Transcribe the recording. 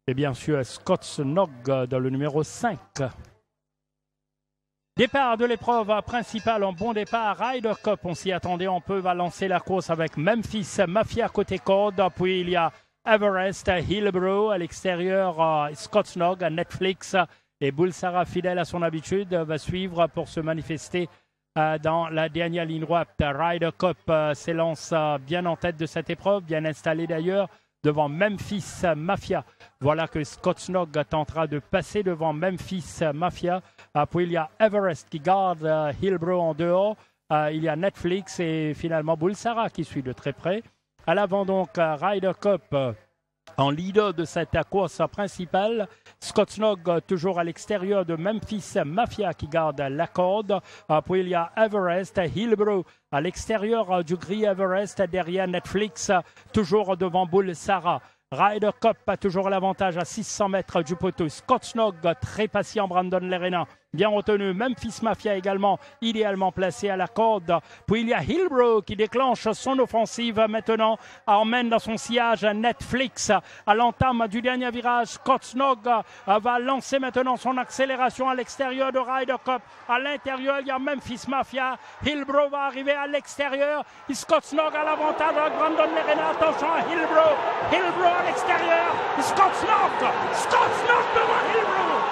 et bien sûr Scott Snog dans le numéro 5. Départ de l'épreuve principale en bon départ, Ryder Cup, on s'y attendait un peu, va lancer la course avec Memphis Mafia côté corde, puis il y a Everest, Hillbrow à l'extérieur, Scott Snog, Netflix et Bulsara fidèle à son habitude va suivre pour se manifester dans la dernière ligne droite. Ryder Cup s'élance bien en tête de cette épreuve, bien installé d'ailleurs devant Memphis Mafia. Voilà que Scott Snog tentera de passer devant Memphis Mafia. Puis il y a Everest qui garde Hillbrow en dehors. Il y a Netflix et finalement Bulsara qui suit de très près. À l'avant donc Ryder Cup en leader de cette course principale. Scott Snog toujours à l'extérieur de Memphis Mafia qui garde la corde. Puis il y a Everest, Hillbrow à l'extérieur du gris Everest derrière Netflix, toujours devant Bulsara. Ryder Cup a toujours l'avantage à 600 mètres du poteau. Scott Snog, très patient, Brandon Lerena, bien retenu. Memphis Mafia également, idéalement placé à la corde. Puis il y a Hillbrow qui déclenche son offensive maintenant, emmène dans son sillage Netflix à l'entame du dernier virage. Scott Snog va lancer maintenant son accélération à l'extérieur de Ryder Cup. À l'intérieur, il y a Memphis Mafia. Hillbrow va arriver à l'extérieur. Scott Snog a l'avantage avec Brandon Lerena. Attention à Hillbrow. Hillbrow à l'extérieur. Scott Snog devant Hillbrow.